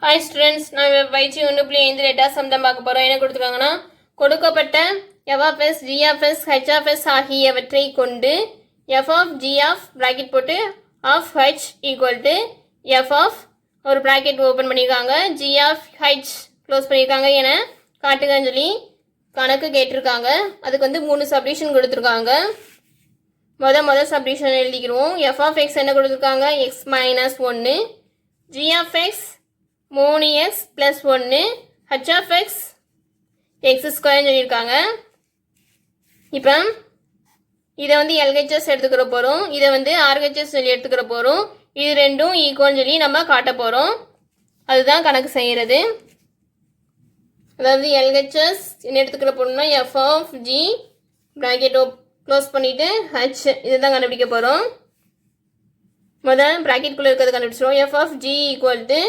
Hi students, நான் பயிற்சி 1.5 data some தான் பார்க்க போகிறோம். என்ன கொடுத்துருக்காங்கன்னா, கொடுக்கப்பட்ட f(s), g(s), h(s) ஆகியவற்றை கொண்டு f of g of bracket போட்டு of h equal to f of ஒரு bracket ஓப்பன் பண்ணியிருக்காங்க, g of h க்ளோஸ் பண்ணியிருக்காங்க என காட்டுங்கன்னு சொல்லி கணக்கு கேட்டிருக்காங்க. அதுக்கு வந்து 3 சப்டிஷன் கொடுத்துருக்காங்க. மொதல் சப்டிஷன் எழுதிக்கிறோம். f of x என்ன கொடுத்துருக்காங்க, x minus 1, g of x 3x plus 1, h of x x ஸ்கொயர்னு சொல்லியிருக்காங்க. இப்போ இதை வந்து LHS எடுத்துக்கிற போகிறோம், இதை வந்து RHS சொல்லி எடுத்துக்கிற போகிறோம். இது ரெண்டும் ஈக்குவல்னு சொல்லி நம்ம காட்ட போகிறோம். அதுதான் கணக்கு செய்கிறது. அதாவது LHS என்ன எடுத்துக்கிற போகிறோம்னா f of g bracket close பண்ணிவிட்டு h இதை தான் கண்டுபிடிக்க போகிறோம். முதல் ப்ராக்கெட்குள்ளே இருக்கிறது கண்டுபிடிச்சிடும். f of g equal to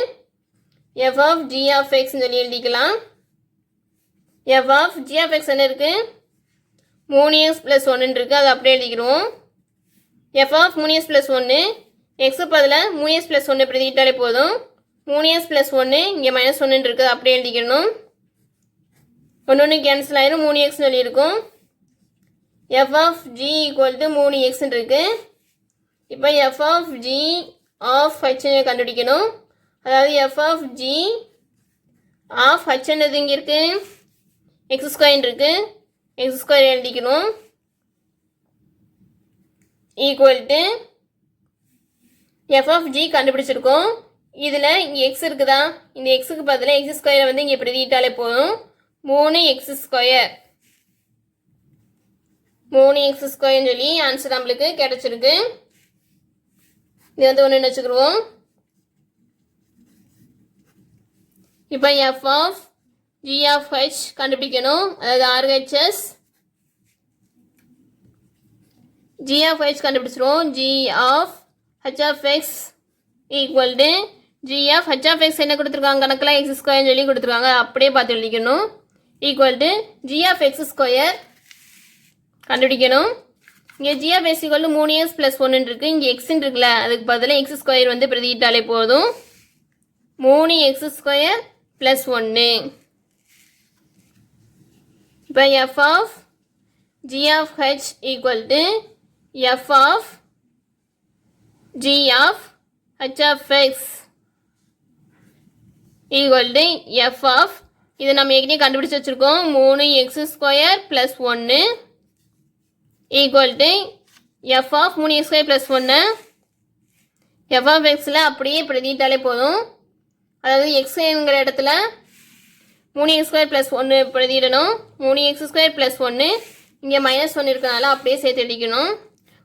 f of g of x சொல்லி எழுதிக்கலாம். f of g of x என்ன இருக்குது, 3x plus 1 இருக்குது, அது அப்படியே எழுதிக்கிறோம். f of 3x plus 1, x பதில் 3x plus 1 பிரதிட்டாலே போதும். 3x plus 1 இங்கே minus 1 இருக்குது, அப்படியே எழுதிக்கணும். ஒன்று கேன்சல் ஆயிரும், 3x சொல்லியிருக்கும். f of g equal to 3x இருக்குது. இப்போ f of g of h கண்டுபிடிக்கணும். அதாவது f of g of h என்னது இங்கே இருக்குது, x ஸ்கொயர் இருக்குது, x ஸ்கொயர் எழுதிக்கணும். Equal to f of g கண்டுபிடிச்சிருக்கோம். இதில் இங்கே x இருக்குதா, இந்த எக்ஸுக்கு பதிலாக x ஸ்கொயரை வந்து இங்கே பிரதிட்டாலே போதும். 3x ஸ்கொயர் 3x ஸ்கொயர்னு சொல்லி ஆன்சர் நம்மளுக்கு கிடச்சிருக்கு. இது வந்து ஒன்று வச்சுக்கிடுவோம். இப்போ f of g of h கண்டுபிடிக்கணும். அதாவது RHS g of h கண்டுபிடிச்சிருவோம். g of h of x equal to g of h of x என்ன கொடுத்துருக்காங்க, கணக்கில் x ஸ்கொயர்னு சொல்லி கொடுத்துருக்காங்க, அப்படியே பார்த்து எழுதிக்கணும். Equal to g of x square கண்டுபிடிக்கணும். இங்கே g of x equal to 3x plus 1 இருக்குது, இங்கே x இருக்குல்ல, அதுக்கு பதிலாக x ஸ்கொயர் வந்து பிரதிட்டாலே போதும். 3x square plus 1. இப்போ f of g of h equal to f of g of h of x equal to f of இது நம்ம ஏற்கனவே கண்டுபிடிச்சு வச்சுருக்கோம். 3x square plus 1 equal to f of 3x square plus 1 f of xல அப்படியே பிரதிட்டாலே போதும். அதாவது எக்ஸுங்கிற இடத்துல 3x square plus 1 பிரதிடணும். 3x square plus 1 இங்கே மைனஸ் 1 இருக்கிறனால அப்படியே சேர்த்து அடிக்கணும்.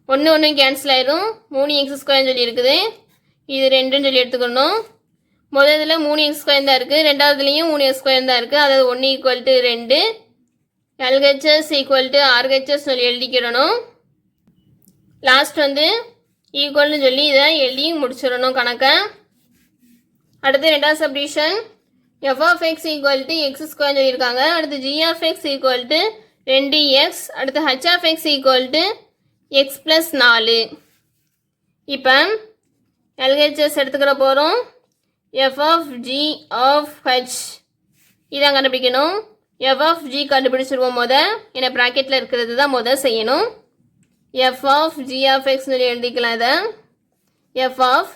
1 கேன்சல் ஆயிடும். 3x ஸ்கொயர்னு சொல்லி இருக்குது, இது 2ன்னு சொல்லி எடுத்துக்கணும். முதல்ல 3x ஸ்கொயர் தான் இருக்குது, ரெண்டாவதுலேயும் 3x ஸ்கொயர் தான் இருக்குது. அதாவது 1 equal to 2, LHS equal to RHS சொல்லி எழுதிக்கிறணும். லாஸ்ட் வந்து ஈக்குவல்னு சொல்லி இதை எழுதி முடிச்சிடணும் கணக்கை. அடுத்து ரெண்டாவது submission f of x equal to x square சொல்லியிருக்காங்க. அடுத்து g of x equal to 2x, அடுத்து h of x equal to x plus 4. இப்போ LHS எடுத்துக்கிற போகிறோம். f of g of h இதான் கண்டுபிடிக்கணும். f of g கண்டுபிடிச்சிருவோம் ஏன்னா ப்ராக்கெட்டில் இருக்கிறது தான் செய்யணும். f of g of x எழுதிக்கலாம். இதை f of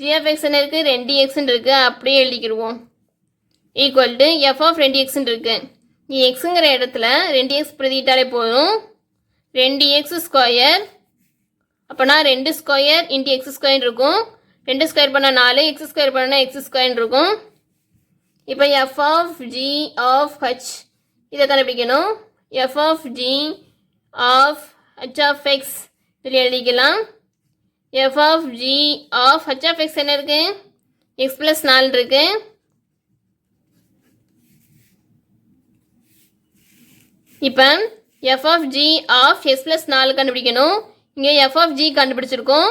g of x என்ன இருக்குது, 2x இருக்குது, அப்படியே எழுதிக்கிடுவோம். Equal to f of 2x இருக்குது. நீ எக்ஸுங்கிற இடத்துல 2x பிரதிட்டாலே போதும். 2x ஸ்கொயர் அப்போனா 2 ஸ்கொயர் இன்ட்டு எக்ஸ் ஸ்கொயர் இருக்கும். 2 ஸ்கொயர் பண்ணால் 4, எக்ஸ் ஸ்கொயர் பண்ணால் எக்ஸ் ஸ்கொயர் இருக்கும். இப்போ f of g of h இதை கண்டுபிடிக்கணும். f of g of h of x இதில் எழுதிக்கலாம். f of g of h of x என்ன இருக்குது, x plus 4 இருக்குது. இப்போ f of g of x plus 4 கண்டுபிடிக்கணும். இங்கே f of g கண்டுபிடிச்சிருக்கோம்,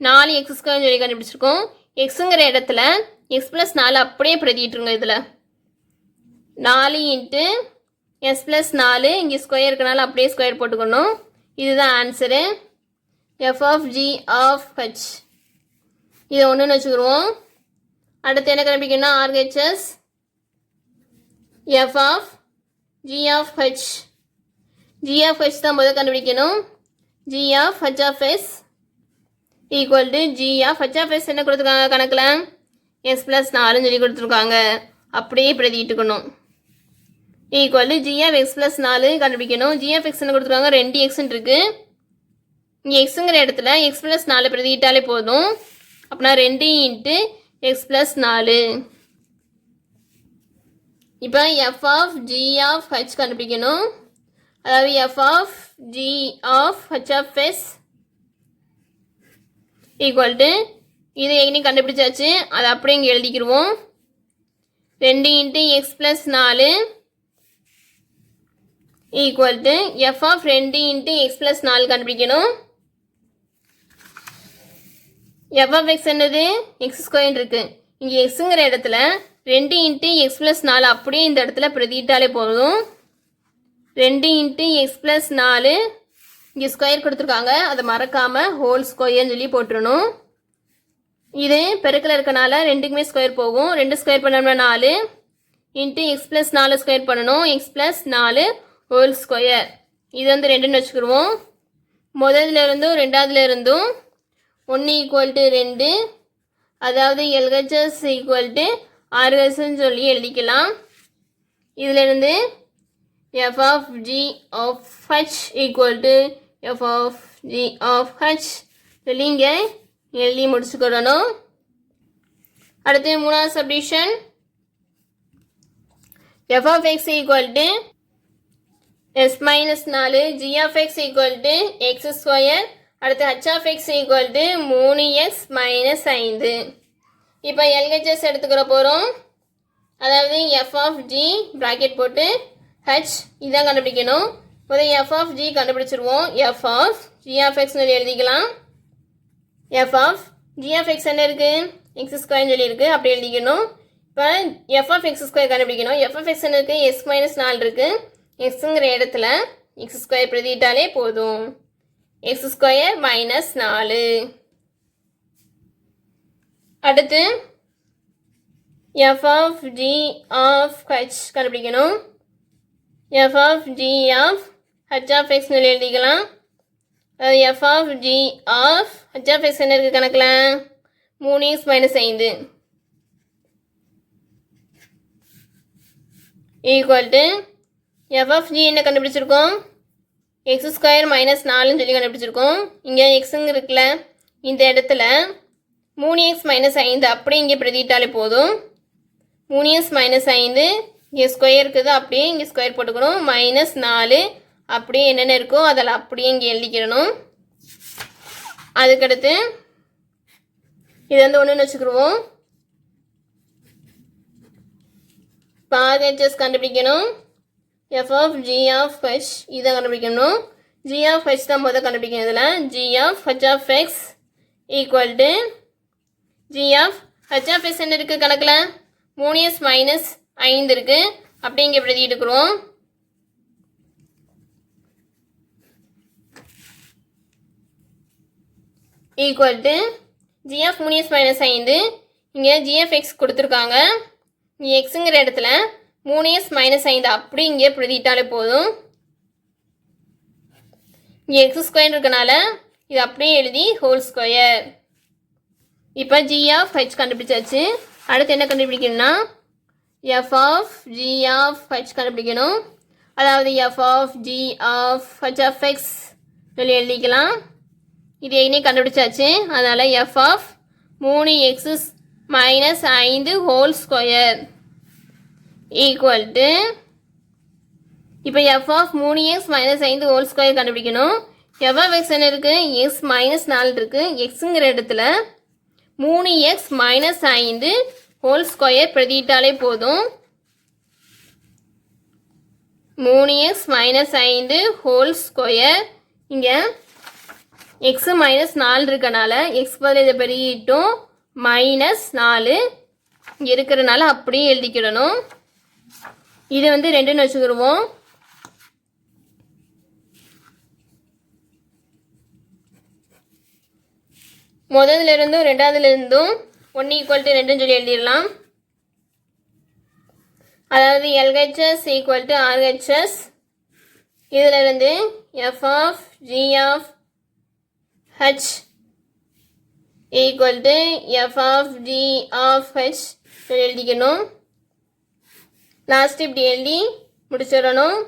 4x ஸ்கொயர் சொல்லி கண்டுபிடிச்சிருக்கோம். எக்ஸுங்கிற இடத்துல x plus 4 அப்படியே பிரதிட்டுருங்க. இதில் 4 இன்ட்டு s plus 4 இங்கே ஸ்கொயர் இருக்கனால அப்படியே ஸ்கொயர் போட்டுக்கணும். இதுதான் answer. f of g of h இதை ஒன்றுன்னு வச்சுக்கிடுவோம். அடுத்து என்ன கண்டுபிடிக்கணும்னா RHS f of g of h. g of h தான் முதல்ல கண்டுபிடிக்கணும். g of h of s equal to g of h of s என்ன கொடுத்துருக்காங்க கணக்கில் s plus 4 சொல்லி கொடுத்துருக்காங்க. அப்படியே பிரதிட்டுக்கணும். Equal to g of x plus 4 கண்டுபிடிக்கணும். g of x என்ன கொடுத்துருக்காங்க 2x இருக்கு. இங்கே எக்ஸுங்கிற இடத்துல x plus 4 பிரதிட்டாலே போதும். அப்படின்னா 2 இன்ட்டு x plus 4. இப்போ f of g of h கண்டுபிடிக்கணும். அதாவது f of g of h of s equal to இது எங்கே கண்டுபிடிச்சாச்சு அதை அப்படியே இங்கே எழுதிக்கிடுவோம். 2 into X plus 4 equal to F of 2 into X plus 4 கண்டுபிடிக்கணும். எஃப் ஆஃப் எக்ஸ் என்னது எக்ஸ் ஸ்கொயர் இருக்குது. இங்கே எக்ஸுங்கிற இடத்துல 2 இன்ட்டு எக்ஸ் ப்ளஸ் 4 அப்படியே இந்த இடத்துல பிரதிட்டாலே போதும். 2 இன்ட்டு எக்ஸ் ப்ளஸ் 4 இங்கே ஸ்கொயர் கொடுத்துருக்காங்க, அதை மறக்காமல் ஹோல் ஸ்கொயர்னு சொல்லி போட்டுருணும். இது பெருக்கில் இருக்கனால ரெண்டுக்குமே ஸ்கொயர் போகும். 2 ஸ்கொயர் பண்ணோம்னா 4 இன்ட்டு எக்ஸ் ப்ளஸ் 4 ஸ்கொயர் பண்ணணும். X plus 4 whole square. இது வந்து 2ன்னு வச்சுக்கிடுவோம். முதல்ல இருந்தும் ரெண்டாவதுல இருந்தும் 1 ஈக்குவல் டு 2, அதாவது எல்ஹெச்எஸ் ஈக்குவல் டு ஆர்ஹெச்னு சொல்லி எழுதிக்கலாம். இதிலிருந்து f of G of h equal to F of G of h சொல்லி இங்கே எழுதி முடிச்சுக்கிடணும். அடுத்து மூணாவது சப்டிஷன் f of x equal to s minus 4 g of x equal to x square. அடுத்து h of x equal to 3x minus 5. இப்போ LHS எடுத்துக்கிற போகிறோம். அதாவது எஃப் ஆஃப் ஜி ப்ராக்கெட் போட்டு ஹச் இதான் கண்டுபிடிக்கணும். முதல் எஃப் ஆஃப் ஜி கண்டுபிடிச்சிருவோம். எஃப் ஆஃப் ஜி ஆஃப் எக்ஸ்னு எழுதிக்கலாம். F of G of X என்ன இருக்குது எக்ஸ் ஸ்கொயர்னு சொல்லி இருக்குது, அப்படி எழுதிக்கணும். இப்போ எஃப் ஆஃப் எக்ஸ் ஸ்கொயர் கண்டுபிடிக்கணும். எஃப் ஆஃப் எக்ஸ் என்ன இருக்குது எஸ் மைனஸ் 4 இருக்குது. எக்ஸுங்கிற இடத்துல எக்ஸ் ஸ்கொயர் பிரதிட்டாலே போதும். X square minus 4. அடுத்து f of G of h கண்டுபிடிக்கணும். F of G of h of x எழுதிக்கலாம். F of G of h of X என்ன இருக்குது கணக்கில் 3x minus 5 equal to F of g என்ன கண்டுபிடிச்சிருக்கோம் எக்ஸ் ஸ்கொயர் மைனஸ் 4ன்னு சொல்லி கண்டுபிடிச்சிருக்கோம். இங்கே எக்ஸுங்க இருக்குல்ல இந்த இடத்துல 3x மைனஸ் 5 அப்படியே இங்கே பிரதிட்டாலே போதும். 3x மைனஸ் 5 இங்கே ஸ்கொயர் இருக்குது, அப்படியே இங்கே ஸ்கொயர் போட்டுக்கணும். மைனஸ் 4 அப்படியே என்னென்ன இருக்கோ அதில் அப்படியே இங்கே எழுதிக்கிடணும். அதுக்கடுத்து இது வந்து ஒன்றுன்னு வச்சுக்கிடுவோம். ஆர்ஹெச்எஸ் கண்டுபிடிக்கணும். F of G of h இதை கண்டுபிடிக்கணும். ஜி ஆஃப் ஹெச் தான் முதல் கண்டுபிடிக்கணும். இதில் g of h of x equal to g of h of X என்ன இருக்குது கணக்கில் 3x மைனஸ் 5 இருக்குது, அப்படி இங்கே பிரதிட்டுக்கிறோம். Equal to g of 3x minus 5. இங்கே ஜி ஆஃப் எக்ஸ் கொடுத்துருக்காங்க. இங்கே எக்ஸுங்கிற இடத்துல 3x மைனஸ் 5 அப்படி இங்கே பிரதிட்டாலே போதும். இங்கே எக்ஸ் ஸ்கொயர் இருக்கனால இது அப்படியே எழுதி ஹோல் ஸ்கொயர். இப்போ ஜி ஆஃப் ஹெச் கண்டுபிடிச்சாச்சு. அடுத்து என்ன கண்டுபிடிக்கணும்னா f of G of h கண்டுபிடிக்கணும். அதாவது f of G of h of x சொல்லி எழுதிக்கலாம். இது எங்கே கண்டுபிடிச்சாச்சு. அதனால் f of 3x minus 5 whole square equal to இப்போ F of 3x minus 5 whole square கண்டுபிடிக்கணும். எஃப் ஆஃப் எக்ஸ் என்ன இருக்குது எக்ஸ் மைனஸ் 4 இருக்குது. எக்ஸுங்கிற இடத்துல 3x மைனஸ் 5 ஹோல் ஸ்கொயர் பிரதிட்டாலே போதும். 3x minus 5 whole square. இங்கே எக்ஸு மைனஸ் 4 இருக்கனால எக்ஸ் பதில் இதை பெருகிட்டோம். மைனஸ் 4 இங்கே இருக்கிறனால அப்படியே எழுதிக்கிடணும். இது வந்து 2ன்னு வச்சுக்கிடுவோம். முதல்ல இருந்தும் ரெண்டாவதுல இருந்தும் 1 ஈக்குவல் டு 2ன்னு சொல்லி எழுதிடலாம். அதாவது LHS ஈக்குவல் டு RHS. இதில் இருந்து f of g of h equal to f of g of h சொல்லி எழுதிக்கணும். லாஸ்ட் இப்படி எழுதி முடிச்சிடணும்.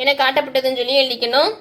என காட்டப்பட்டதுன்னு சொல்லி எழுதிக்கணும்.